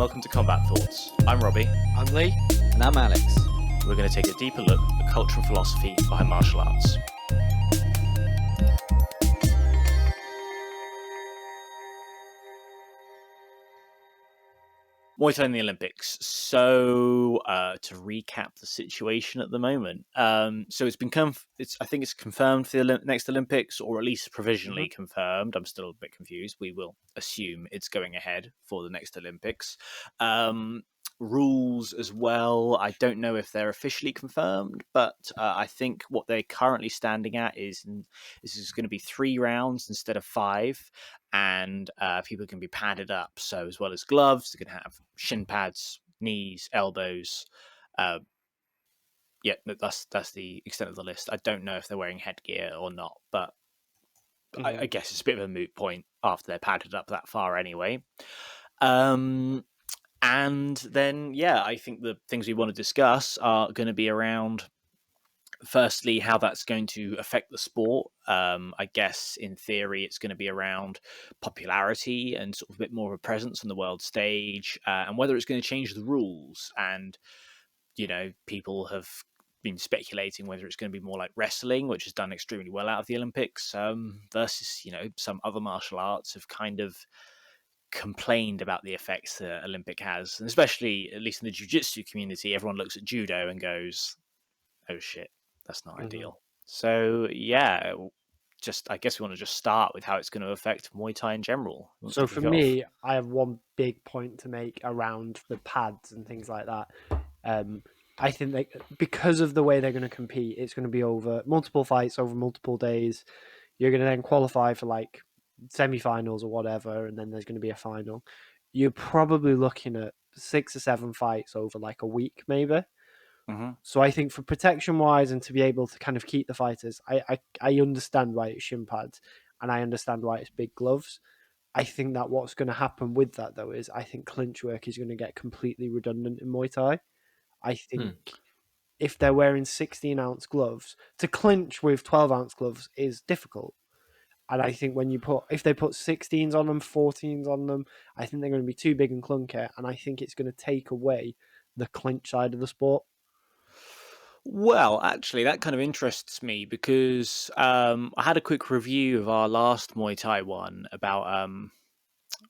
welcome to Combat Thoughts. I'm Robbie. I'm Lee. And I'm Alex. We're going to take a deeper look at the cultural philosophy behind martial arts. Muay Thai in the Olympics. So, to recap the situation at the moment, so it's been I think it's confirmed for the next Olympics, or at least provisionally confirmed. I'm still a bit confused. We will assume it's going ahead for the next Olympics. Rules as well. I don't know if they're officially confirmed, but I think what they're currently standing at is this is going to be 3 rounds instead of 5. And people can be padded up. So as well as gloves, they can have shin pads, knees, elbows. That's the extent of the list. I don't know if they're wearing headgear or not, but I guess it's a bit of a moot point after they're padded up that far anyway. And then, I think the things we want to discuss are going to be around, firstly, how that's going to affect the sport. I guess in theory, it's going to be around popularity and sort of a bit more of a presence on the world stage, and whether it's going to change the rules. And, people have been speculating whether it's going to be more like wrestling, which has done extremely well out of the Olympics, versus, some other martial arts have kind of complained about the effects the Olympic has. And especially, at least in the Ju-Jitsu community, everyone looks at Judo and goes, oh shit, that's not ideal. So I guess we want to just start with how it's going to affect Muay Thai in general. So for me, I have one big point to make around the pads and things like that. I think because of the way they're going to compete, it's going to be over multiple fights over multiple days. You're going to then qualify for like semi-finals or whatever, and then there's going to be a final. You're probably looking at 6 or 7 fights over like a week, maybe. So I think for protection wise and to be able to kind of keep the fighters, I understand why it's shin pads and I understand why it's big gloves. I think that what's going to happen with that though is I think clinch work is going to get completely redundant in Muay Thai. I think if they're wearing 16-ounce gloves, to clinch with 12-ounce gloves is difficult. And I think if they put 16s on them, 14s on them, I think they're going to be too big and clunky, and I think it's going to take away the clinch side of the sport. Well, actually, that kind of interests me because I had a quick review of our last Muay Thai one about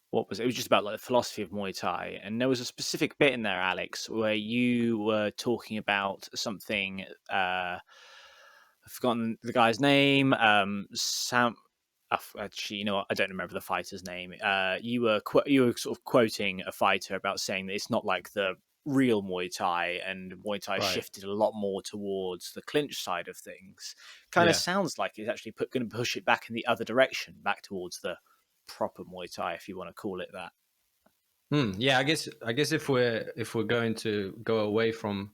what was it? It was just about like the philosophy of Muay Thai, and there was a specific bit in there, Alex, where you were talking about something. I've forgotten the guy's name. Sam. Actually, you know what? I don't remember the fighter's name. You were sort of quoting a fighter about saying that it's not like the real Muay Thai, and Muay Thai shifted a lot more towards the clinch side of things. Kind of sounds like it's actually going to push it back in the other direction, back towards the proper Muay Thai, if you want to call it that. Yeah, I guess if we're going to go away from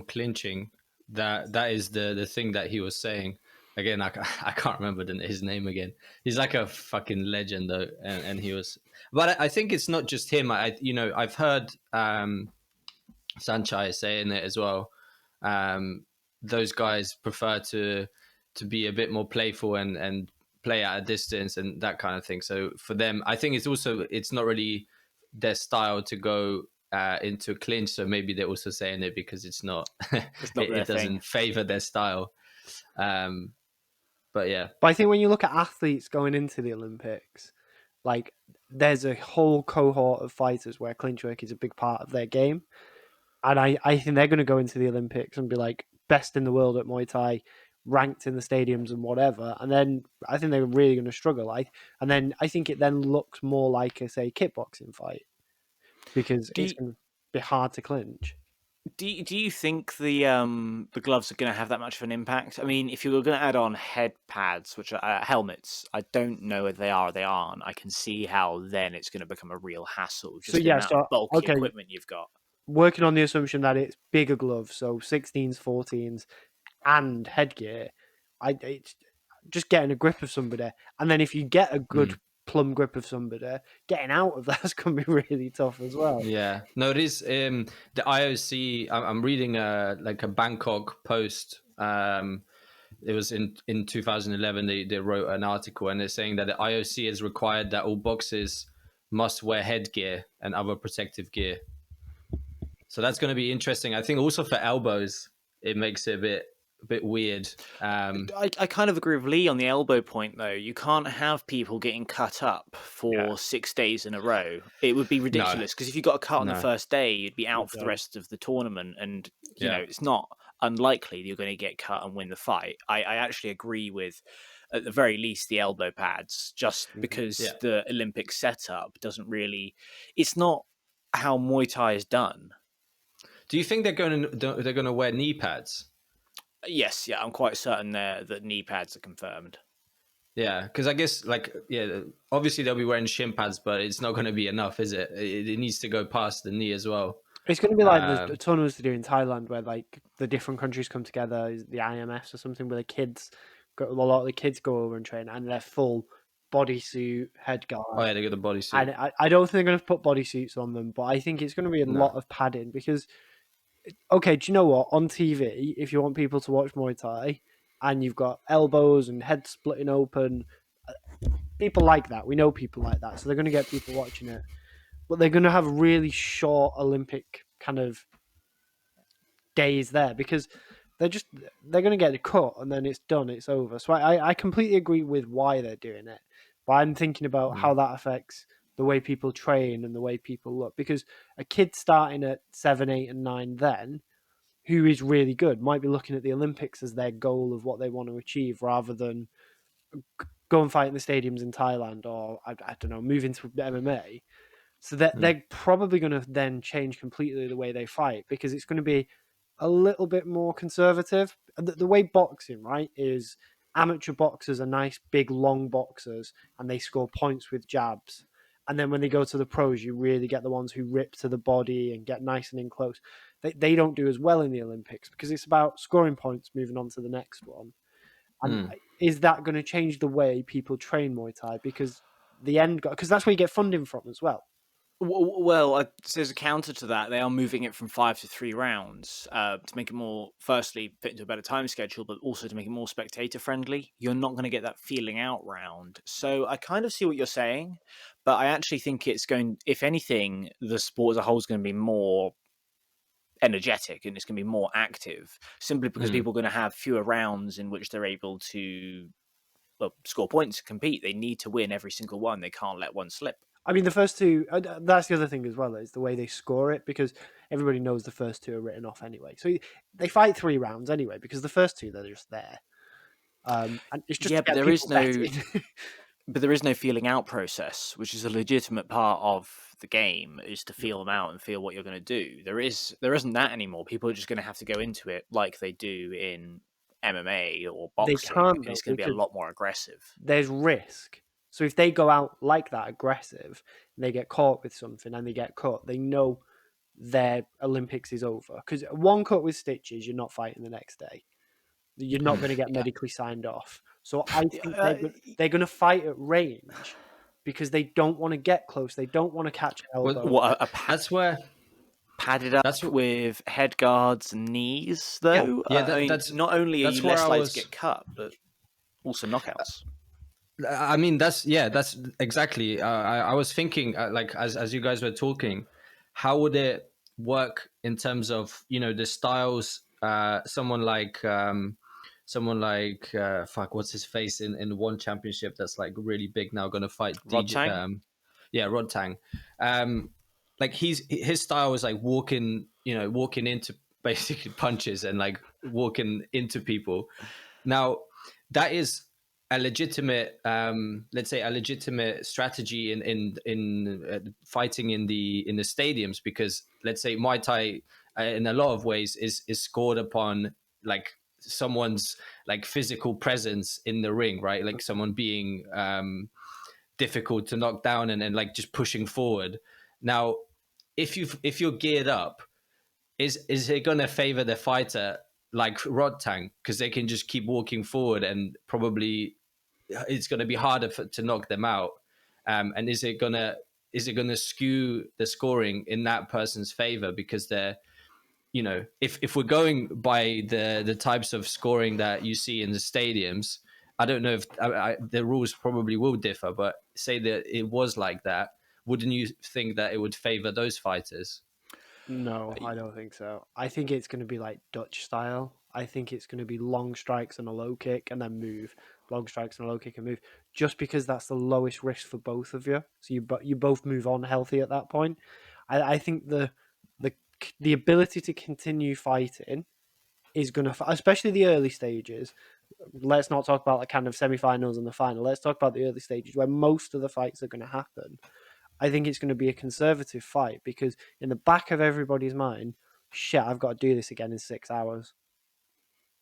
clinching, that is the thing that he was saying. Again, I can't remember his name again. He's like a fucking legend though, and he was. But I think it's not just him. I've heard Sanchai saying it as well. Those guys prefer to be a bit more playful and play at a distance and that kind of thing. So for them, I think it's not really their style to go into clinch. So maybe they're also saying it because it's not it doesn't favor their style. But I think when you look at athletes going into the Olympics, like there's a whole cohort of fighters where clinch work is a big part of their game. And I think they're going to go into the Olympics and be like best in the world at Muay Thai, ranked in the stadiums and whatever. And then I think they're really going to struggle. And then I think it then looks more like a, say, kickboxing fight because it's going to be hard to clinch. Do you think the gloves are going to have that much of an impact? I mean, if you were going to add on head pads, which are helmets, I don't know whether they are or they aren't. I can see how then it's going to become a real hassle. Just the amount of bulky equipment you've got. Working on the assumption that it's bigger gloves, so 16s, 14s, and headgear, it's just getting a grip of somebody. And then if you get a good plumb grip of somebody, getting out of that's going to be really tough as well. Yeah, no, it is. The IOC, I'm reading a Bangkok post. It was in 2011. They wrote an article and they're saying that the IOC has required that all boxes must wear headgear and other protective gear. So that's going to be interesting. I think also for elbows, it makes it a bit weird. I kind of agree with Lee on the elbow point, though. You can't have people getting cut up for 6 days in a row. It would be No, ridiculous, because if you got a cut on the no, first day, you'd be out for the done. rest of the tournament. And, yeah, it's not unlikely that you're going to get cut and win the fight. I actually agree with, at the very least, the elbow pads, just because yeah. the Olympic setup doesn't really. It's not how Muay Thai is done. Do you think they're going to wear knee pads? Yes, yeah, I'm quite certain there that knee pads are confirmed. Yeah, because I guess obviously they'll be wearing shin pads, but it's not going to be enough, is it? It needs to go past the knee as well. It's going to be like the tournaments they do in Thailand, where like the different countries come together, the IMFs or something, where a lot of the kids go over and train, and they're full bodysuit, head guard. Oh yeah, they got the bodysuit. And I don't think they're going to put bodysuits on them, but I think it's going to be a lot of padding because, okay, do you know what? On TV, if you want people to watch Muay Thai, and you've got elbows and head splitting open, people like that. We know people like that, so they're going to get people watching it. But they're going to have really short Olympic kind of days there because they're going to get a cut and then it's done, it's over. So I completely agree with why they're doing it, but I'm thinking about how that affects the way people train and the way people look, because a kid starting at 7, 8 and 9 then, who is really good, might be looking at the Olympics as their goal of what they want to achieve rather than go and fight in the stadiums in Thailand or I don't know, move into MMA. So that they're probably going to then change completely the way they fight, because it's going to be a little bit more conservative. The way boxing, right, is amateur boxers are nice, big, long boxers, and they score points with jabs. And then when they go to the pros, you really get the ones who rip to the body and get nice and in close. They don't do as well in the Olympics because it's about scoring points, moving on to the next one. And is that going to change the way people train Muay Thai? Because because that's where you get funding from as well. Well, there's a counter to that. They are moving it from 5 to 3 rounds to make it more, firstly, fit into a better time schedule, but also to make it more spectator friendly. You're not going to get that feeling out round. So I kind of see what you're saying, but I actually think it's going, if anything, the sport as a whole is going to be more energetic and it's going to be more active, simply because people are going to have fewer rounds in which they're able to score points, compete. They need to win every single one. They can't let one slip. I mean, the first two, that's the other thing as well, is the way they score it, because everybody knows the first two are written off anyway. So they fight 3 rounds anyway, because the first two, they're just there. And it's just but there is no but there is no feeling out process, which is a legitimate part of the game, is to feel them out and feel what you're going to do. There isn't that anymore. People are just going to have to go into it like they do in MMA or boxing. They can't, it's going to be a lot more aggressive. There's risk. So if they go out like that, aggressive, and they get caught with something and they get cut, they know their Olympics is over. Because one cut with stitches, you're not fighting the next day. You're not going to get medically signed off. So I think they're going to fight at range because they don't want to get close. They don't want to catch elbow. That's where padded up with head guards and knees, though. That's not only are you less likely to get cut, but also knockouts. I mean, that's exactly. I was thinking, like as you guys were talking, how would it work in terms of the styles? Someone like what's his face in one championship that's like really big now, going to fight Rodtang. Rodtang. Like his style is like walking into basically punches and like walking into people. Now that is a legitimate, let's say, a legitimate strategy in fighting in the stadiums, because let's say Muay Thai, in a lot of ways, is scored upon like someone's like physical presence in the ring, right? Like someone being difficult to knock down and like just pushing forward. Now, if you're geared up, is it going to favor the fighter like Rodtang, because they can just keep walking forward and probably it's going to be harder to knock them out? And is it going to skew the scoring in that person's favor because they're, if we're going by the types of scoring that you see in the stadiums, I don't know if the rules probably will differ, but say that it was like that, wouldn't you think that it would favor those fighters? No, I don't think so. I think it's going to be like Dutch style. I think it's going to be long strikes and a low kick and then move. Long strikes and a low kick and move. Just because that's the lowest risk for both of you. So you both move on healthy at that point. I think the the ability to continue fighting is going to, especially the early stages. Let's not talk about the kind of semi-finals and the final. Let's talk about the early stages where most of the fights are going to happen. I think it's going to be a conservative fight because in the back of everybody's mind, shit, I've got to do this again in 6 hours.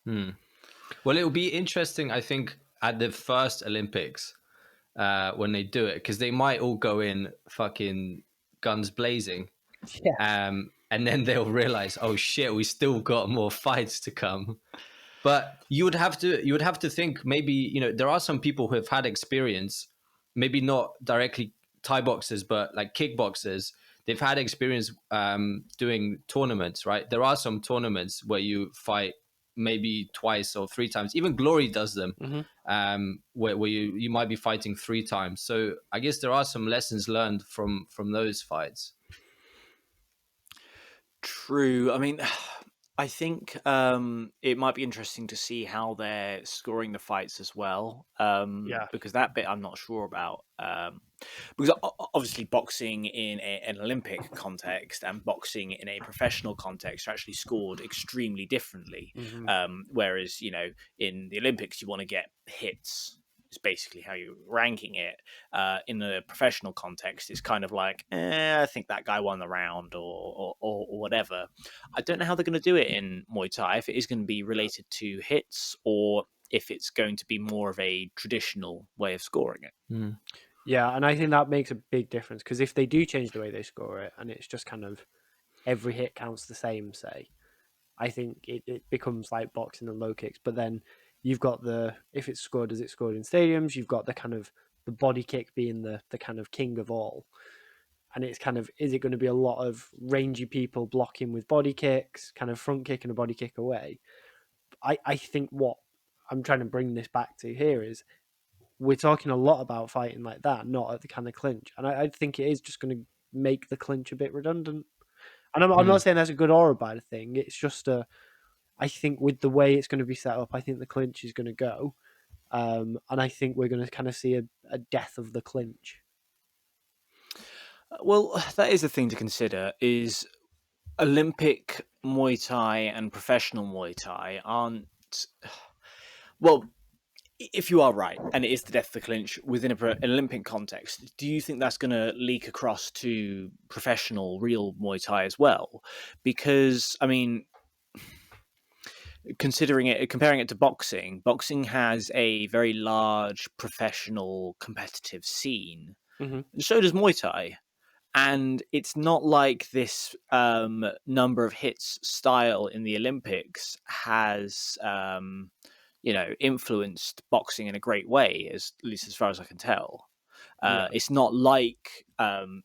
Well, it'll be interesting, I think, at the first Olympics when they do it, because they might all go in fucking guns blazing. Yeah. And then they'll realize, oh shit, we still got more fights to come. But you would have to think, maybe, you know, there are some people who have had experience, maybe not directly Thai boxers, but like kickboxers. They've had experience doing tournaments, right? There are some tournaments where you fight maybe twice or 3 times. Even Glory does them, where you might be fighting 3 times. So I guess there are some lessons learned from those fights. True. I mean, I think it might be interesting to see how they're scoring the fights as well. Yeah. Because that bit I'm not sure about. Because obviously boxing in an Olympic context and boxing in a professional context are actually scored extremely differently. Whereas, you know, in the Olympics, you want to get hits. Is basically how you're ranking it. In a professional context, it's kind of like, I think that guy won the round or whatever. I don't know how they're going to do it in Muay Thai, if it is going to be related to hits or if it's going to be more of a traditional way of scoring it. Yeah, and I think that makes a big difference because if they do change the way they score it and it's just kind of every hit counts the same, say, I think it becomes like boxing and low kicks. But then you've got if it's scored as it's scored in stadiums, you've got the kind of the body kick being the kind of king of all. And it's kind of, is it going to be a lot of rangy people blocking with body kicks, kind of front kick and a body kick away? I think what I'm trying to bring this back to here is we're talking a lot about fighting like that, not at the kind of clinch. And I think it is just going to make the clinch a bit redundant. And I'm not saying that's a good or a bad thing. It's just I think with the way it's going to be set up, I think the clinch is going to go. And I think we're going to kind of see a death of the clinch. Well, that is the thing to consider, is Olympic Muay Thai and professional Muay Thai aren't... Well, if you are right, and it is the death of the clinch within an Olympic context, do you think that's going to leak across to professional, real Muay Thai as well? Because, I mean, comparing it to boxing, boxing has a very large professional competitive scene, and so does Muay Thai. And it's not like this number of hits style in the Olympics has, influenced boxing in a great way, at least as far as I can tell. It's not like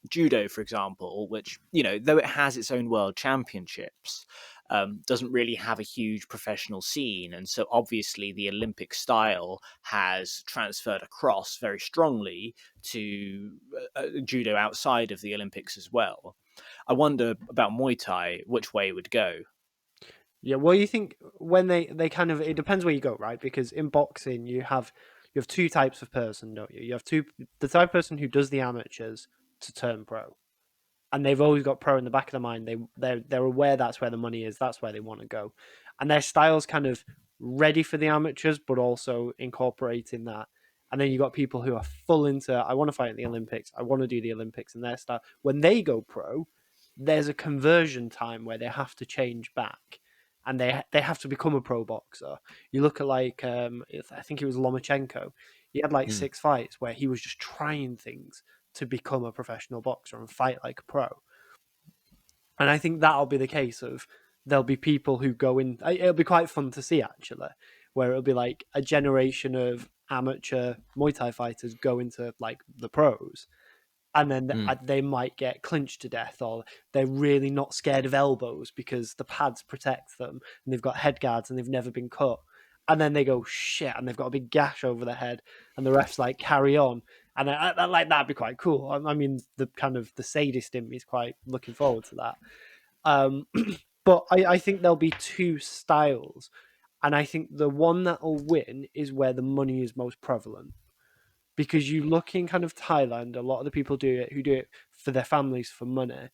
Judo, for example, which, though it has its own world championships, doesn't really have a huge professional scene. And so obviously the Olympic style has transferred across very strongly to Judo outside of the Olympics as well. I wonder about Muay Thai, which way it would go. Yeah, well, you think when they kind of, it depends where you go, right? Because in boxing, you have 2 types of person, don't you? You have the type of person who does the amateurs to turn pro, and they've always got pro in the back of their mind. They're aware that's where the money is, that's where they want to go, and their style's kind of ready for the amateurs, but also incorporating that. And then you got people who are full into, I want to fight at the Olympics, I want to do the Olympics, and their style. When they go pro, there's a conversion time where they have to change back. And they have to become a pro boxer. You look at I think it was Lomachenko. He had 6 fights where he was just trying things to become a professional boxer and fight like a pro. And I think that'll be the case of there'll be people who go in. It'll be quite fun to see actually, where it'll be like a generation of amateur Muay Thai fighters go into the pros. And then they might get clinched to death, or they're really not scared of elbows because the pads protect them, and they've got head guards and they've never been cut. And then they go, shit, and they've got a big gash over their head, and the ref's carry on. And I like that'd be quite cool. I mean, the kind of the sadist in me is quite looking forward to that. But I think there'll be two styles, and I think the one that will win is where the money is most prevalent. Because you look in kind of Thailand, a lot of the people who do it for their families for money.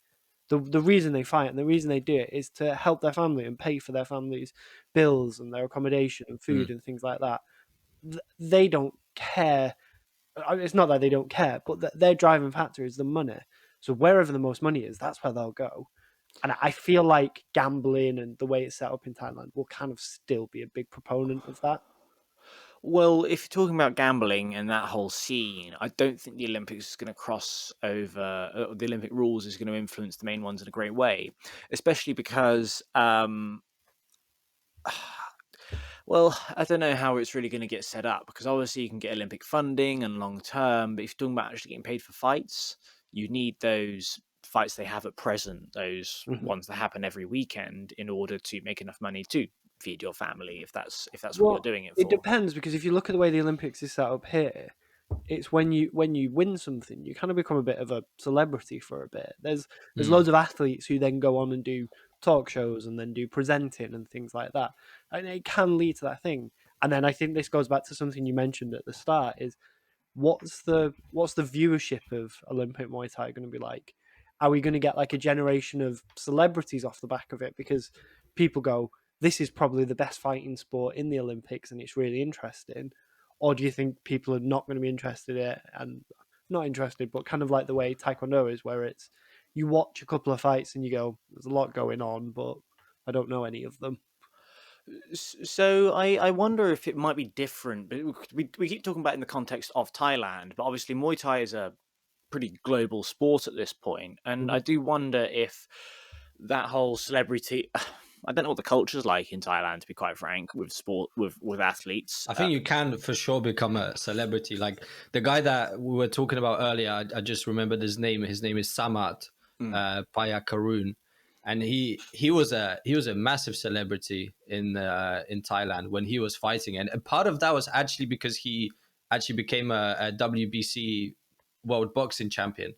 The reason they fight and the reason they do it is to help their family and pay for their family's bills and their accommodation and food and things like that. They don't care. It's not that they don't care, but their driving factor is the money. So wherever the most money is, that's where they'll go. And I feel like gambling and the way it's set up in Thailand will kind of still be a big proponent of that. Well, if you're talking about gambling and that whole scene, I don't think the Olympics is going to cross over. The Olympic rules is going to influence the main ones in a great way, especially because, well, I don't know how it's really going to get set up because obviously you can get Olympic funding and long term, but if you're talking about actually getting paid for fights, you need those fights they have at present, those ones that happen every weekend, in order to make enough money to feed your family, if that's what you're doing it for. It depends, because if you look at the way the Olympics is set up here, it's when you win something, you kind of become a bit of a celebrity for a bit. There's loads of athletes who then go on and do talk shows and then do presenting and things like that, and it can lead to that thing. And then I think this goes back to something you mentioned at the start: is what's the viewership of Olympic Muay Thai going to be like? Are we going to get like a generation of celebrities off the back of it because people go, this is probably the best fighting sport in the Olympics and it's really interesting? Or do you think people are not going to be interested in it, and not interested, but kind of like the way Taekwondo is, where it's you watch a couple of fights and you go, there's a lot going on, but I don't know any of them. So I wonder if it might be different, but we keep talking about it in the context of Thailand, but obviously Muay Thai is a pretty global sport at this point, and I do wonder if that whole celebrity. I don't know what the culture's like in Thailand, to be quite frank, with sport, with athletes. I think you can for sure become a celebrity. Like the guy that we were talking about earlier, I just remembered his name. His name is Samat Payakarun, and he was a massive celebrity in Thailand when he was fighting, and part of that was actually because he actually became a WBC world boxing champion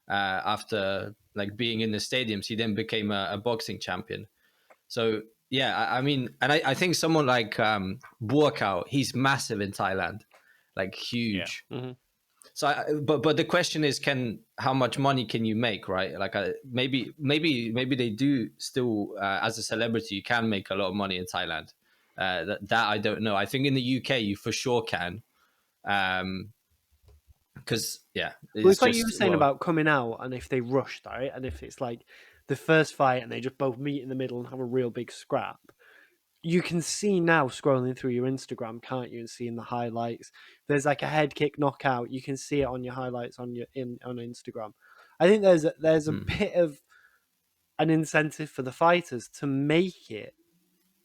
after like being in the stadiums. He then became a boxing champion. So yeah, I mean, and I think someone like Buakau, he's massive in Thailand, like huge. Yeah. So, but the question is, how much money can you make, right? Like maybe they do still as a celebrity, you can make a lot of money in Thailand. That I don't know. I think in the UK you for sure can, because It's like you were saying about coming out, and if they rushed, right, and if it's like the first fight and they just both meet in the middle and have a real big scrap. You can see now scrolling through your Instagram, can't you, and seeing the highlights. There's like a head kick knockout. You can see it on your highlights on Instagram. I think there's a bit of an incentive for the fighters to make it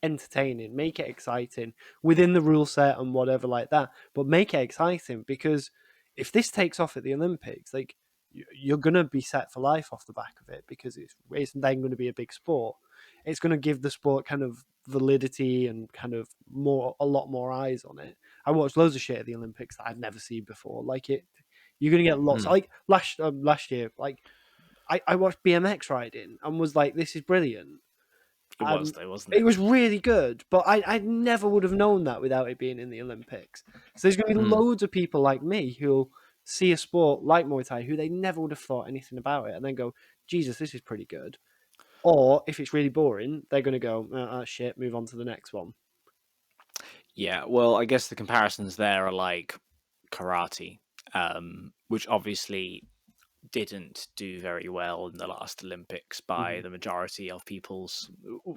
entertaining, make it exciting within the rule set and whatever like that, but make it exciting, because if this takes off at the Olympics, like you're going to be set for life off the back of it, because it's then going to be a big sport. It's going to give the sport kind of validity and kind of a lot more eyes on it. I watched loads of shit at the Olympics that I'd never seen before. Like you're going to get lots. Like last year, like I watched BMX riding and was like, this is brilliant. It was though, wasn't it? It was really good, but I never would have known that without it being in the Olympics. So there's going to be loads of people like me who'll see a sport like Muay Thai who they never would have thought anything about it, and then go, Jesus, this is pretty good. Or if it's really boring, they're going to go, shit, move on to the next one. Yeah, well, I guess the comparisons there are like karate, which obviously didn't do very well in the last Olympics by the majority of people's,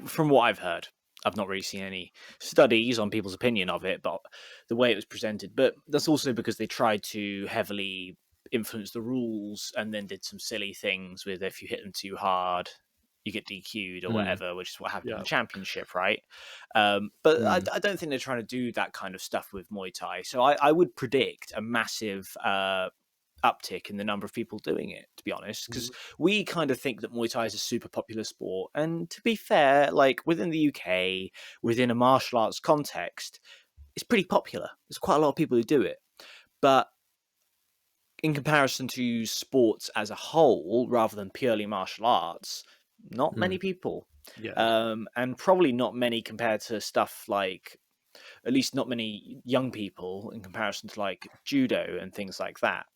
from what I've heard. I've not really seen any studies on people's opinion of it, but the way it was presented. But that's also because they tried to heavily influence the rules and then did some silly things with, if you hit them too hard, you get DQ'd or whatever, which is what happened in the championship, right? But I don't think they're trying to do that kind of stuff with Muay Thai. So I would predict a massive uptick in the number of people doing it, to be honest, because we kind of think that Muay Thai is a super popular sport, and to be fair, like within the UK, within a martial arts context, it's pretty popular. There's quite a lot of people who do it, but in comparison to sports as a whole, rather than purely martial arts, not many people. Yeah. And probably not many compared to stuff like, at least not many young people in comparison to like judo and things like that.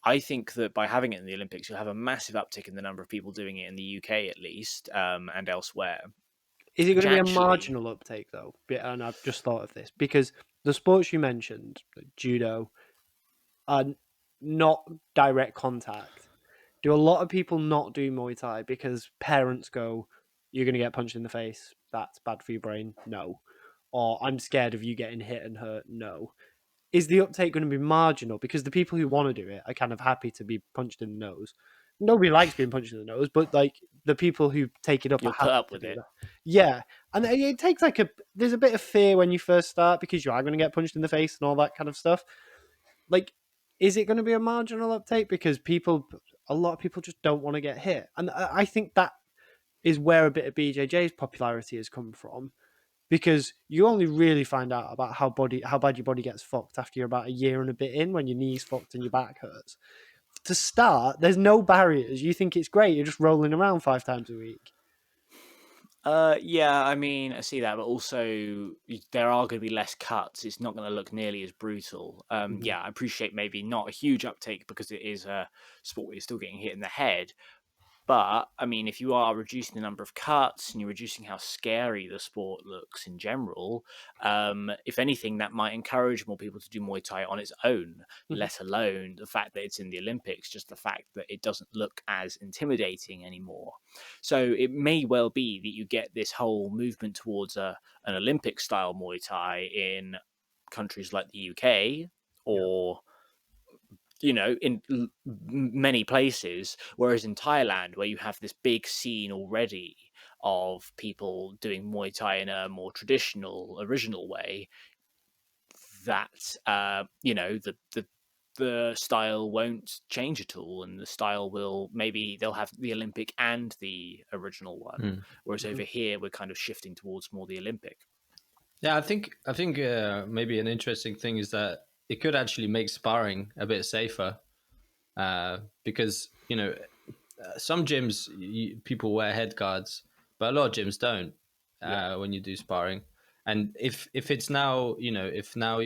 I think that by having it in the Olympics, you'll have a massive uptick in the number of people doing it in the UK at least, and elsewhere. Is it going Which to be a actually, marginal uptake though? And I've just thought of this because the sports you mentioned, like judo, are not direct contact. Do a lot of people not do Muay Thai because parents go, "You're going to get punched in the face. That's bad for your brain." No. Or I'm scared of you getting hit and hurt. No. Is the uptake going to be marginal? Because the people who want to do it are kind of happy to be punched in the nose. Nobody likes being punched in the nose, but like the people who take it up are you'll put happy up to with do it. that. Yeah, and it takes like there's a bit of fear when you first start because you are going to get punched in the face and all that kind of stuff. Like, is it going to be a marginal uptake because a lot of people just don't want to get hit, and I think that is where a bit of BJJ's popularity has come from because you only really find out about how bad your body gets fucked after you're about a year and a bit in when your knee's fucked and your back hurts. To start, there's no barriers. You think it's great. You're just rolling around 5 times a week. Yeah, I mean, I see that, but also there are going to be less cuts. It's not going to look nearly as brutal. Mm-hmm. Yeah, I appreciate maybe not a huge uptake because it is a sport where you're still getting hit in the head. But I mean, if you are reducing the number of cuts and you're reducing how scary the sport looks in general, if anything, that might encourage more people to do Muay Thai on its own, Mm-hmm. let alone the fact that it's in the Olympics, just the fact that it doesn't look as intimidating anymore. So it may well be that you get this whole movement towards an Olympic style Muay Thai in countries like the UK Yeah. or in many places, whereas in Thailand, where you have this big scene already of people doing Muay Thai in a more traditional, original way, that the style won't change at all, and the style will, maybe they'll have the Olympic and the original one, whereas Mm-hmm. over here we're kind of shifting towards more the Olympic. Yeah, I think maybe an interesting thing is that it could actually make sparring a bit safer, because some gyms people wear head guards, but a lot of gyms don't Yeah. when you do sparring. And if it's now if now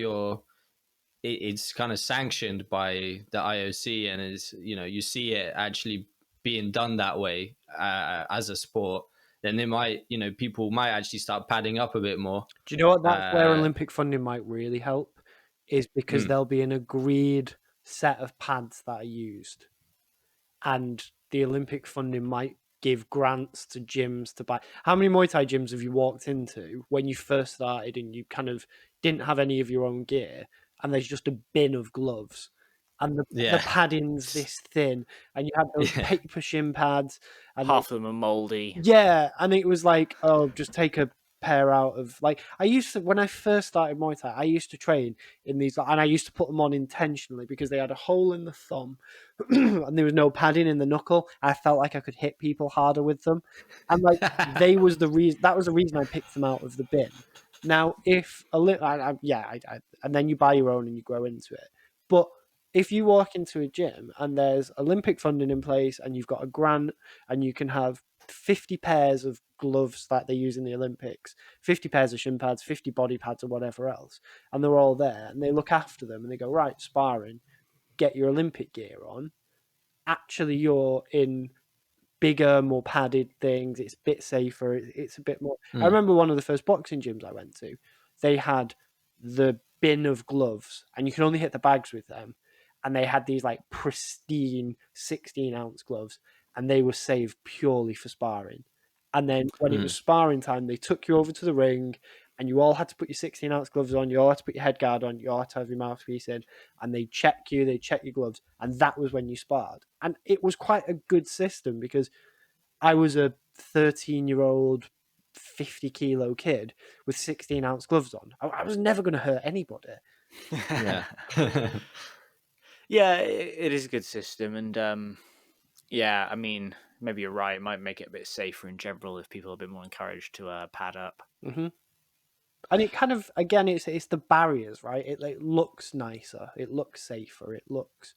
it's kind of sanctioned by the IOC, and is you see it actually being done that way as a sport, then it might people might actually start padding up a bit more. Do you know what? That's where Uh, Olympic funding might really help, is because mm, there'll be an agreed set of pads that are used, and the Olympic funding might give grants to gyms to buy. How many Muay Thai gyms have you walked into when you first started and you kind of didn't have any of your own gear, and there's just a bin of gloves, and the yeah. padding's this thin, and you had those Yeah. paper shin pads, and Half of them are moldy. yeah, and it was like, oh, just take a pair out of like I used to when I first started Muay Thai. I used to train in these, and I used to put them on intentionally because they had a hole in the thumb, and there was no padding in the knuckle. I felt like I could hit people harder with them, and like they was the reason. That was the reason I picked them out of the bin. Now, if a little, and then you buy your own and you grow into it, but if you walk into a gym and there's Olympic funding in place and you've got a grant and you can have 50 pairs of gloves that they use in the Olympics, 50 pairs of shin pads, 50 body pads, or whatever else, and they're all there and they look after them and they go, right, sparring, get your Olympic gear on. Actually, you're in bigger, more padded things. It's a bit safer. It's a bit more. I Mm, remember one of the first boxing gyms I went to, they had the bin of gloves and you can only hit the bags with them. And they had these like pristine 16-ounce gloves and they were saved purely for sparring. And then when it was mm, sparring time, they took you over to the ring and you all had to put your 16-ounce gloves on. You all had to put your head guard on. You all had to have your mouthpiece in. And they check you, they check your gloves. And that was when you sparred. And it was quite a good system because I was a 13-year-old, 50-kilo kid with 16-ounce gloves on. I was never going to hurt anybody. yeah. Yeah, it is a good system, and yeah, I mean, maybe you're right. It might make it a bit safer in general if people are a bit more encouraged to pad up. Mm-hmm. And it kind of, again, it's the barriers, right? It like looks nicer, it looks safer, it looks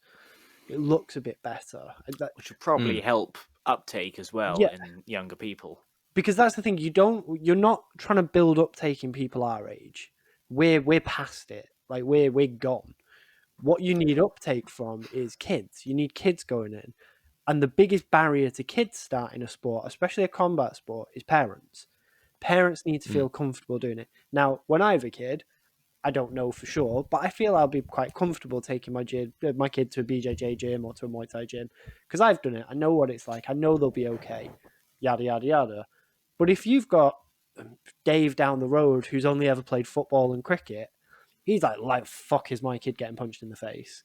it looks a bit better. Which would probably help uptake as well Yeah. in younger people. Because that's the thing, you're not trying to build uptake in people our age. We're past it. Like we're gone. What you need uptake from is kids. You need kids going in. And the biggest barrier to kids starting a sport, especially a combat sport, is parents. Parents need to feel comfortable doing it. Now, when I have a kid, I don't know for sure, but I feel I'll be quite comfortable taking my kid to a BJJ gym or to a Muay Thai gym because I've done it. I know what it's like. I know they'll be okay. Yada yada yada. But if you've got Dave down the road who's only ever played football and cricket, he's like fuck is my kid getting punched in the face?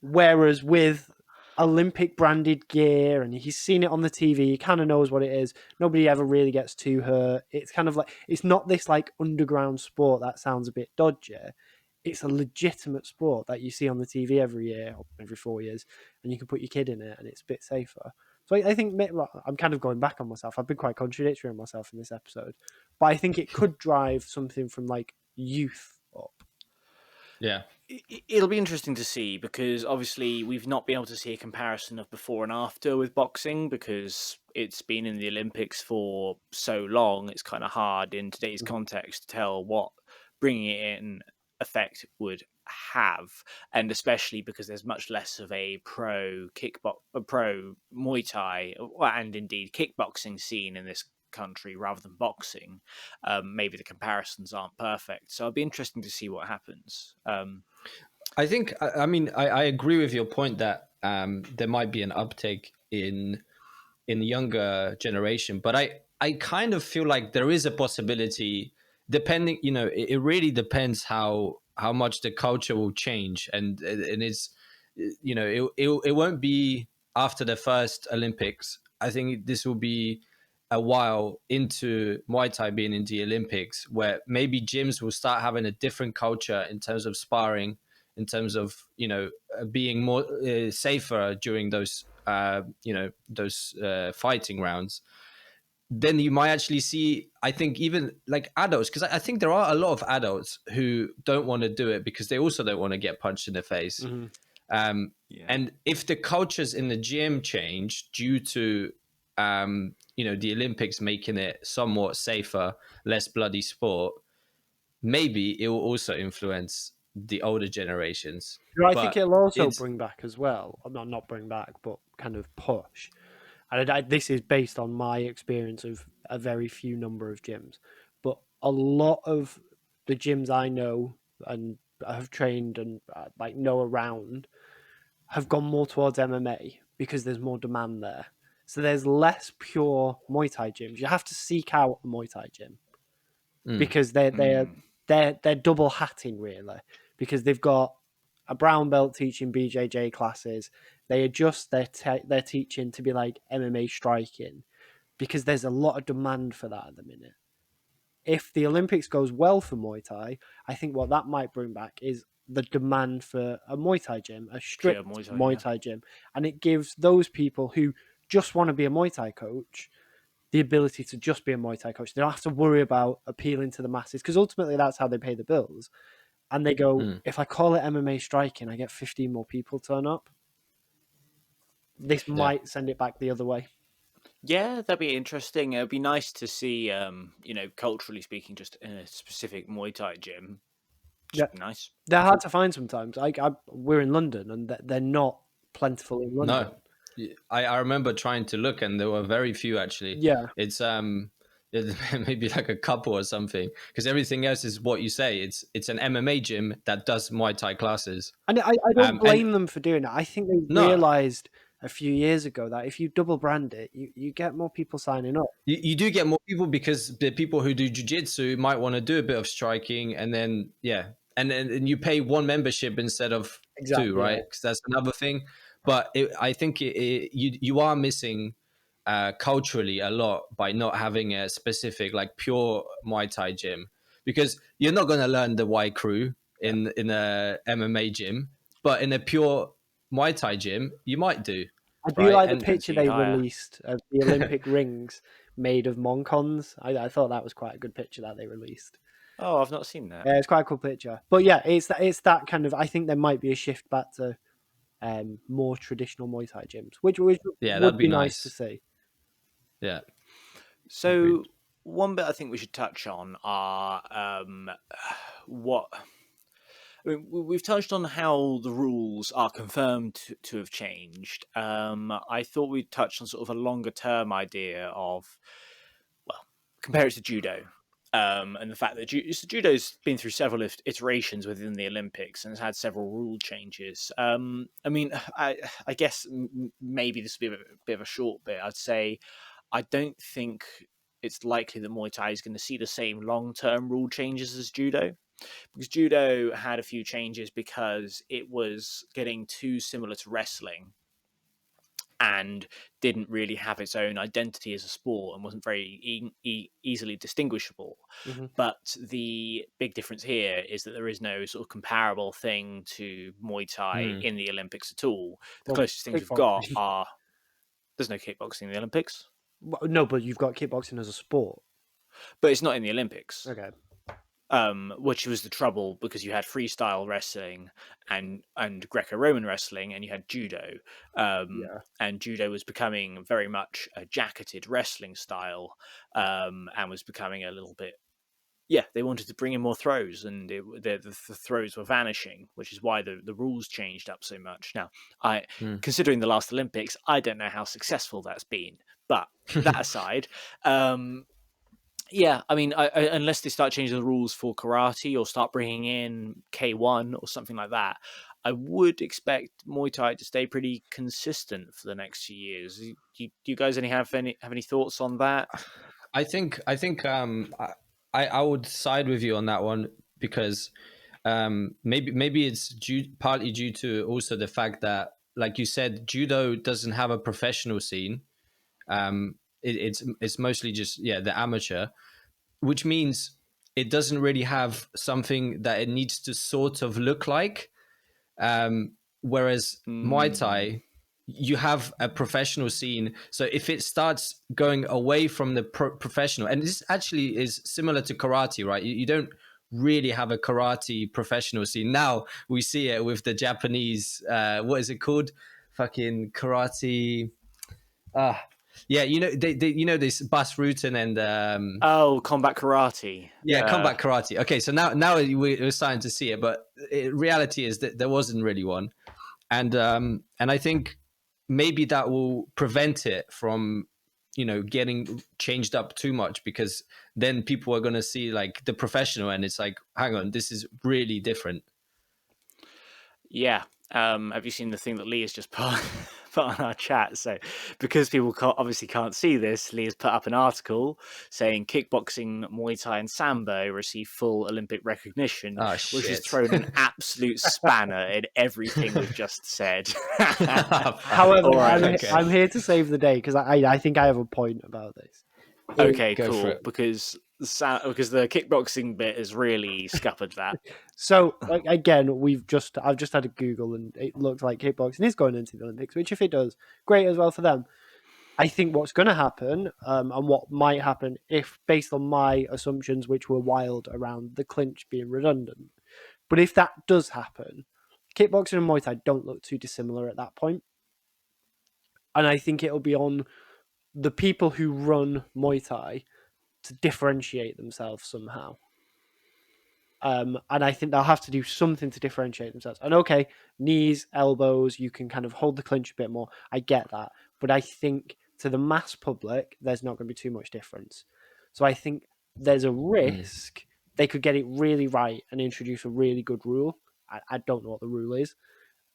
Whereas with Olympic branded gear and he's seen it on the TV, he kind of knows what it is. Nobody ever really gets too hurt. It's kind of like, it's not this like underground sport that sounds a bit dodgy. It's a legitimate sport that you see on the TV every year or every 4 years, and you can put your kid in it and it's a bit safer. So I think I'm kind of going back on myself. I've been quite contradictory on myself in this episode, but I think it could drive something from like youth up. Yeah. It'll be interesting to see because obviously we've not been able to see a comparison of before and after with boxing because it's been in the Olympics for so long. It's kind of hard in today's context to tell what bringing it in effect would have, and especially because there's much less of a pro Muay Thai and indeed kickboxing scene in this country rather than boxing. Maybe the comparisons aren't perfect, so it'll be interesting to see what happens. I think, I mean, I agree with your point that there might be an uptake in the younger generation, but I kind of feel like there is a possibility, depending, it really depends how much the culture will change, and it's, it won't be after the first Olympics. I think this will be a while into Muay Thai being in the Olympics, where maybe gyms will start having a different culture in terms of sparring, in terms of being more safer during those fighting rounds. Then you might actually see, I think, even like adults, because I think there are a lot of adults who don't want to do it because they also don't want to get punched in the face. Mm-hmm. And if the cultures in the gym change due to the Olympics making it somewhat safer, less bloody sport, maybe it will also influence the older generations. I think it'll also bring back as well, not bring back, but kind of push. And this is based on my experience of a very few number of gyms, but a lot of the gyms I know and have trained and know around have gone more towards MMA because there's more demand there. So there's less pure Muay Thai gyms. You have to seek out a Muay Thai gym because they're double hatting really, because they've got a brown belt teaching BJJ classes. They adjust their teaching to be like MMA striking because there's a lot of demand for that at the minute. If the Olympics goes well for Muay Thai, I think what that might bring back is the demand for a Muay Thai gym, a strict Muay Thai gym. And it gives those people who just want to be a Muay Thai coach the ability to just be a Muay Thai coach. They don't have to worry about appealing to the masses because ultimately that's how they pay the bills. And they go, if I call it MMA striking, I get 15 more people turn up. This might send it back the other way. Yeah, that'd be interesting. It'd be nice to see, culturally speaking, just in a specific Muay Thai gym. Just nice. They're hard to find sometimes. We're in London, and they're not plentiful in London. No, I remember trying to look, and there were very few actually. Yeah, it's maybe like a couple or something, because everything else is what you say. It's an MMA gym that does Muay Thai classes, and I don't blame them for doing it. I think they realized a few years ago that if you double brand it, you get more people signing up. You do get more people because the people who do Ju-Jitsu might want to do a bit of striking, and then and you pay one membership instead of two, right? Because that's another thing. But I think you are missing culturally a lot by not having a specific like pure Muay Thai gym, because you're not going to learn the Y crew in a MMA gym, but in a pure Muay Thai gym you might do. I do like the picture they released of the Olympic rings made of Moncons. I thought that was quite a good picture that they released. Oh, I've not seen that. Yeah, it's quite a cool picture. But yeah, it's that kind of. I think there might be a shift back to more traditional Muay Thai gyms, which would that'd be be nice to nice. see. Yeah. Agreed. So one bit I think we should touch on are what I mean, we've touched on how the rules are confirmed to have changed. I thought we'd touch on sort of a longer term idea of, well, compare it to judo. And the fact that judo's been through several iterations within the Olympics and has had several rule changes. I mean, I guess maybe this will be a bit of a short bit. I'd say I don't think it's likely that Muay Thai is going to see the same long-term rule changes as judo, because judo had a few changes because it was getting too similar to wrestling and didn't really have its own identity as a sport and wasn't very easily distinguishable. Mm-hmm. But the big difference here is that there is no sort of comparable thing to Muay Thai in the Olympics at all. The closest things we've got are, there's no kickboxing in the Olympics. No, but you've got kickboxing as a sport. But it's not in the Olympics. Okay. Which was the trouble, because you had freestyle wrestling and Greco-Roman wrestling, and you had judo. And judo was becoming very much a jacketed wrestling style, and was becoming a little bit. Yeah, they wanted to bring in more throws, and the throws were vanishing, which is why the rules changed up so much. Now, considering the last Olympics, I don't know how successful that's been. But that aside, yeah, I mean, unless they start changing the rules for karate or start bringing in K1 or something like that, I would expect Muay Thai to stay pretty consistent for the next few years. Do you guys have any thoughts on that? I think I would side with you on that one, because maybe it's partly due to also the fact that, like you said, judo doesn't have a professional scene. It's mostly just the amateur, which means it doesn't really have something that it needs to sort of look like. Whereas Muay Thai, you have a professional scene. So if it starts going away from the professional, and this actually is similar to karate, right? You don't really have a karate professional scene. Now we see it with the Japanese, what is it called? Fucking karate. Yeah, they this Bas Rutten and combat karate. Yeah, combat karate. Okay, so now we're starting to see it, but reality is that there wasn't really one, and I think maybe that will prevent it from getting changed up too much, because then people are going to see like the professional, and it's like, hang on, this is really different. Yeah. Have you seen the thing that Lee has just put on our chat? So, because people obviously can't see this, Lee has put up an article saying kickboxing, Muay Thai, and Sambo receive full Olympic recognition, which has thrown an absolute spanner in everything we've just said. However, I'm here to save the day, because I think I have a point about this. Okay, cool. Because the kickboxing bit has really scuppered that. So again, I've just had a Google, and it looks like kickboxing is going into the Olympics, which if it does, great as well for them. I think what's going to happen, and what might happen, if based on my assumptions, which were wild around the clinch being redundant, but if that does happen, kickboxing and Muay Thai don't look too dissimilar at that point. And I think it'll be on the people who run Muay Thai to differentiate themselves somehow. And I think they'll have to do something to differentiate themselves. And okay, knees, elbows, you can kind of hold the clinch a bit more. I get that. But I think to the mass public, there's not going to be too much difference. So I think there's a risk they could get it really right and introduce a really good rule. I don't know what the rule is.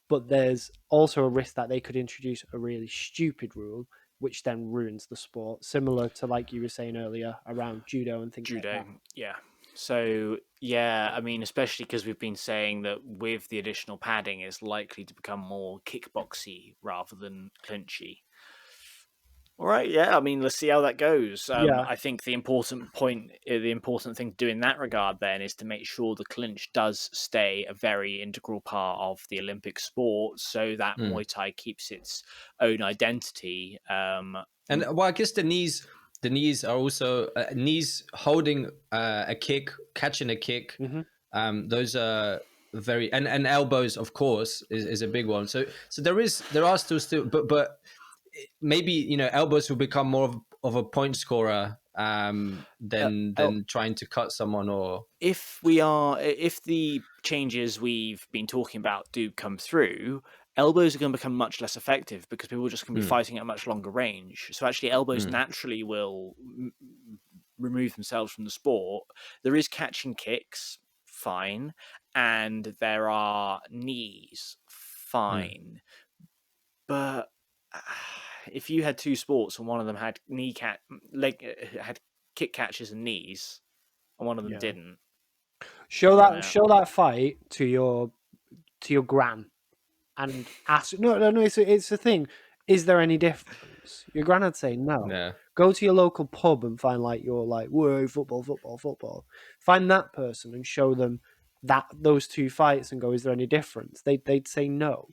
But there's also a risk that they could introduce a really stupid rule, which then ruins the sport, similar to, like you were saying earlier, around judo and things like that. Yeah. So, yeah, I mean, especially because we've been saying that with the additional padding, it's likely to become more kickboxy rather than clinchy. All right, yeah, I mean, let's see how that goes. I think the important thing to do in that regard then is to make sure the clinch does stay a very integral part of the Olympic sport, so that Muay Thai keeps its own identity. And well, I guess the knees are also knees holding a kick, catching a kick. Mm-hmm. Those are very and elbows, of course, is a big one. So there are still, but maybe, you know, elbows will become more of a point scorer than trying to cut someone. Or if the changes we've been talking about do come through, elbows are going to become much less effective because people are just going to be fighting at a much longer range. So actually, elbows naturally will remove themselves from the sport. There is catching kicks, fine, and there are knees, fine, but if you had two sports and one of them had had kick catches and knees, and one of them didn't. Show that fight to your gran and ask. No. It's the thing. Is there any difference? Your gran would say no. Yeah. Go to your local pub and find whoa, football. Find that person and show them those two fights and go, is there any difference? They'd say no.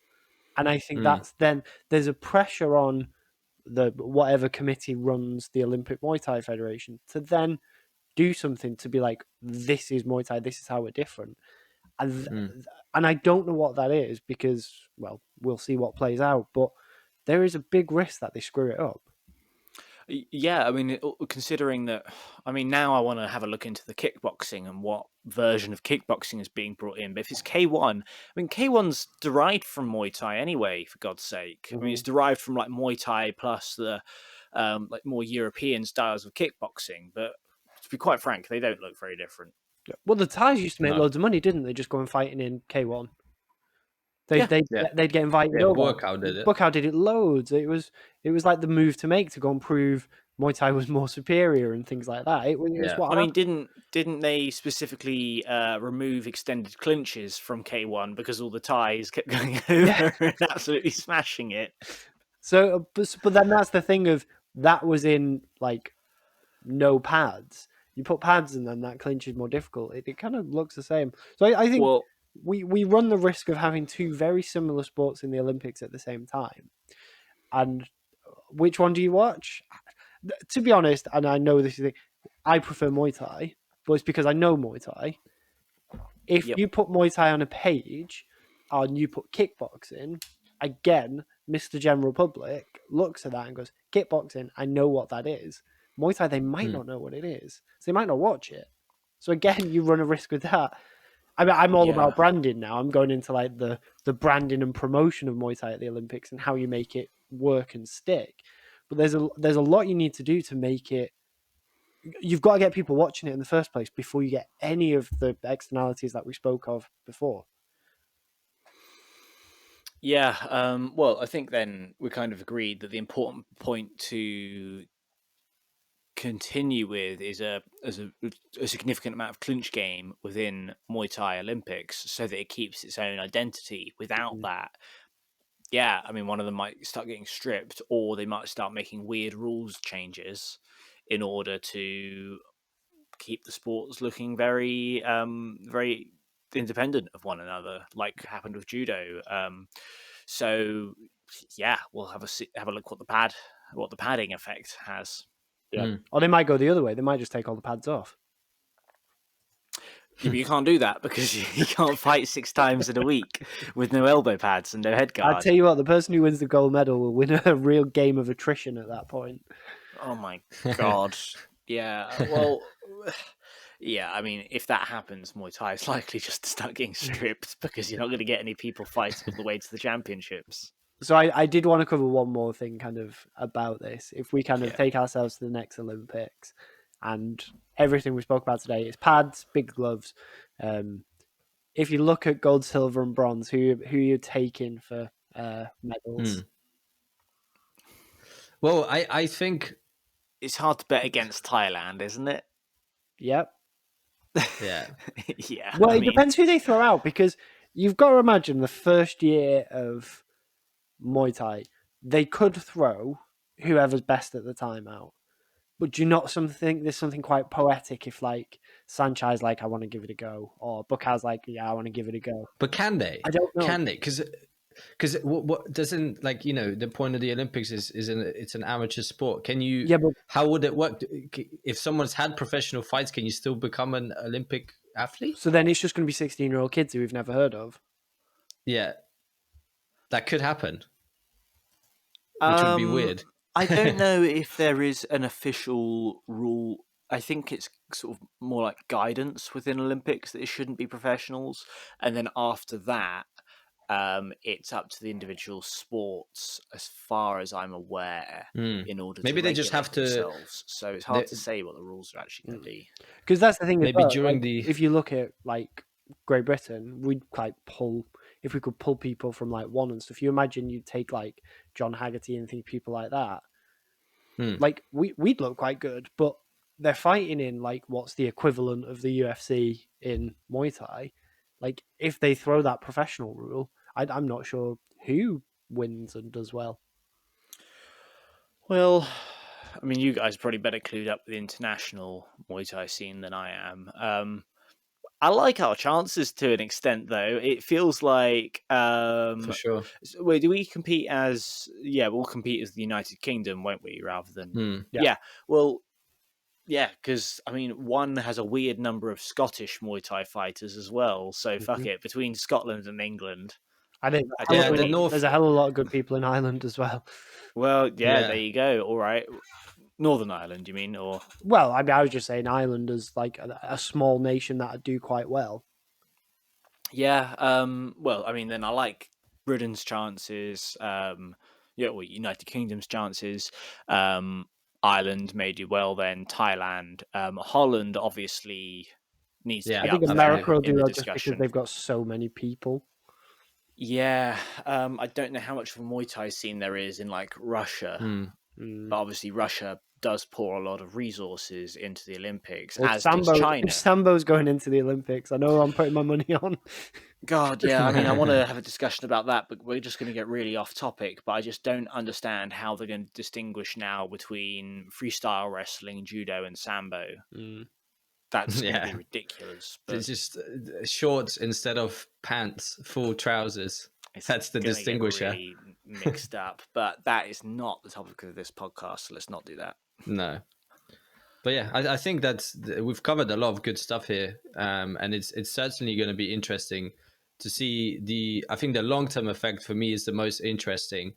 And I think then there's a pressure on the whatever committee runs the Olympic Muay Thai Federation to then do something to be like, this is Muay Thai, this is how we're different. And I don't know what that is because, well, we'll see what plays out. But there is a big risk that they screw it up. Yeah, I mean, considering that, I mean, now I want to have a look into the kickboxing and what version of kickboxing is being brought in. But if it's K1, I mean, K1's derived from Muay Thai anyway, for God's sake. I mean, it's derived from like Muay Thai plus the like more European styles of kickboxing. But to be quite frank, they don't look very different. Well, the Thais used to make loads of money, didn't they? Just going fighting in K1. They'd get invited over. Buakaw did it. Buakaw did it loads. It was like the move to make to go and prove Muay Thai was more superior and things like that. It was what I mean, didn't they specifically remove extended clinches from K1 because all the Thais kept going over and absolutely smashing it? So, but then that's the thing of that was in like no pads. You put pads and then that clinch is more difficult. It kind of looks the same. So I think we run the risk of having two very similar sports in the Olympics at the same time. And which one do you watch? To be honest, and I know this is I prefer Muay Thai, but it's because I know Muay Thai. If you put Muay Thai on a page and you put kickboxing, again, Mr. General Public looks at that and goes, kickboxing, I know what that is. Muay Thai, they might not know what it is. So they might not watch it. So again, you run a risk with that. I mean, I'm all about branding now. I'm going into like the branding and promotion of Muay Thai at the Olympics and how you make it work and stick. But there's a lot you need to do to make it. You've got to get people watching it in the first place before you get any of the externalities that we spoke of before. Yeah. Well, I think then we kind of agreed that the important point to continue with is a significant amount of clinch game within Muay Thai Olympics so that it keeps its own identity. Without that, I mean, one of them might start getting stripped, or they might start making weird rules changes in order to keep the sports looking very very independent of one another, like happened with judo. So we'll have a look what the padding effect has. Yeah. Or they might go the other way. They might just take all the pads off. Yeah, but you can't do that because you can't fight 6 times in a week with no elbow pads and no head guard. I'll tell you what, the person who wins the gold medal will win a real game of attrition at that point. Oh my God. Yeah. Well, yeah, I mean, if that happens, Muay Thai is likely just to start getting stripped because you're not going to get any people fighting all the way to the championships. So I did want to cover one more thing kind of about this. If we kind of take ourselves to the next Olympics and everything we spoke about today is pads, big gloves. If you look at gold, silver and bronze, who you're taking for medals? Well, I think it's hard to bet against Thailand, isn't it? Yep. Yeah. Yeah. Well, it depends who they throw out because you've got to imagine the first year of Muay Thai, they could throw whoever's best at the time out. But do you not there's something quite poetic if like Sanchai's like, I want to give it a go, or Bukow's like, yeah, I want to give it a go. But can they? I don't know. Can they? Because what doesn't, like, you know, the point of the Olympics is it's an amateur sport. Can you? Yeah, but how would it work if someone's had professional fights? Can you still become an Olympic athlete. So then it's just going to be 16-year-old kids who we've never heard of. Yeah, that could happen, which would be weird. I don't know if there is an official rule. I think it's sort of more like guidance within Olympics that it shouldn't be professionals, and then after that, it's up to the individual sports, as far as I'm aware, in order Maybe to they just have to themselves. So it's hard to say what the rules are actually going to be. Because that's the thing. Maybe as well, during like, the if you look at like Great Britain, we'd like pull if we could pull people from like one and stuff. You imagine you'd take like John Haggerty and think people like that. Like we'd look quite good, but they're fighting in like what's the equivalent of the UFC in Muay Thai. Like if they throw that professional rule, I'm not sure who wins and does well. Well, I mean, you guys are probably better clued up with the international Muay Thai scene than I am. I like our chances to an extent, though. It feels like for sure. Wait, do we compete as? Yeah, we'll compete as the United Kingdom, won't we? Rather than Yeah. Well, yeah, because I mean, one has a weird number of Scottish Muay Thai fighters as well. So fuck it, between Scotland and England. I think the North. there's a hell of a lot of good people in Ireland as well. Well, yeah, there you go. All right. Northern Ireland, you mean? Or well, I mean, I was just saying Ireland is like a small nation that do quite well. Yeah. Well, I mean, then I like Britain's chances. United Kingdom's chances. Ireland may do well. Then Thailand, Holland, obviously needs to be I up think America will in do the well just discussion. because they've got so many people. Yeah. I don't know how much of a Muay Thai scene there is in like Russia. But obviously Russia does pour a lot of resources into the Olympics, as does China. If Sambo's going into the Olympics, I know I'm putting my money on. God, yeah. I mean, I want to have a discussion about that, but we're just going to get really off topic. But I just don't understand how they're going to distinguish now between freestyle wrestling, judo, and sambo. That's going to be ridiculous. But it's just shorts instead of pants, full trousers. That's the distinguisher. Really mixed up, but that is not the topic of this podcast. So let's not do that. No, but yeah, I think we've covered a lot of good stuff here, and it's certainly going to be interesting to see I think the long-term effect for me is the most interesting.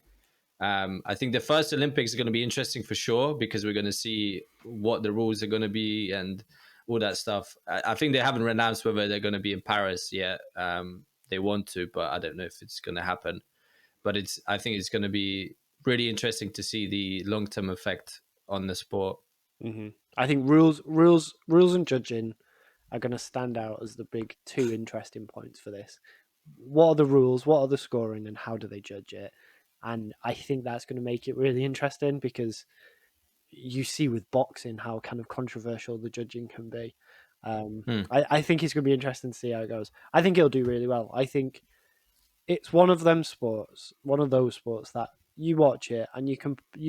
I think the first Olympics are going to be interesting for sure because we're going to see what the rules are going to be and all that stuff. I think they haven't announced whether they're going to be in Paris yet. They want to, but I don't know if it's going to happen. But I think it's going to be really interesting to see the long-term effect on the sport. I think rules and judging are going to stand out as the big two interesting points for this. What are the rules? What are the scoring? And how do they judge it? And I think that's going to make it really interesting because you see with boxing how kind of controversial the judging can be. I think it's going to be interesting to see how it goes. I think it'll do really well. I think it's one of those sports that you watch it and you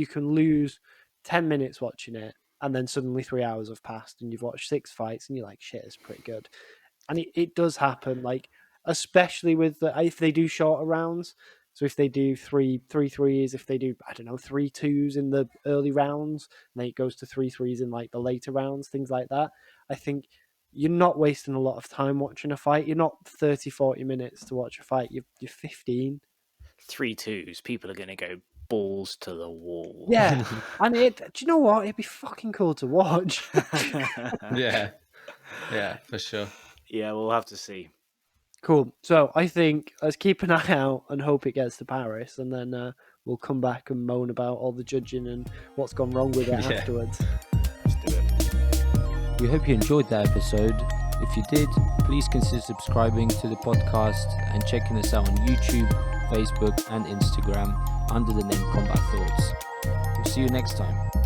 can lose 10 minutes watching it and then suddenly 3 hours have passed and you've watched 6 fights and you're like, shit, it's pretty good. And it does happen, like especially with if they do shorter rounds. So if they do three threes, if they do, I don't know, 3 twos in the early rounds, and then it goes to 3 threes in like the later rounds, things like that. I think you're not wasting a lot of time watching a fight. You're not 30, 40 minutes to watch a fight. You're 15. 3 twos. People are going to go balls to the wall. Yeah. And do you know what? It'd be fucking cool to watch. Yeah, for sure. Yeah, we'll have to see. Cool. So I think let's keep an eye out and hope it gets to Paris, and then we'll come back and moan about all the judging and what's gone wrong with it afterwards. Let's do it. We hope you enjoyed that episode. If you did, please consider subscribing to the podcast and checking us out on YouTube, Facebook and Instagram under the name Combat Thoughts. We'll see you next time.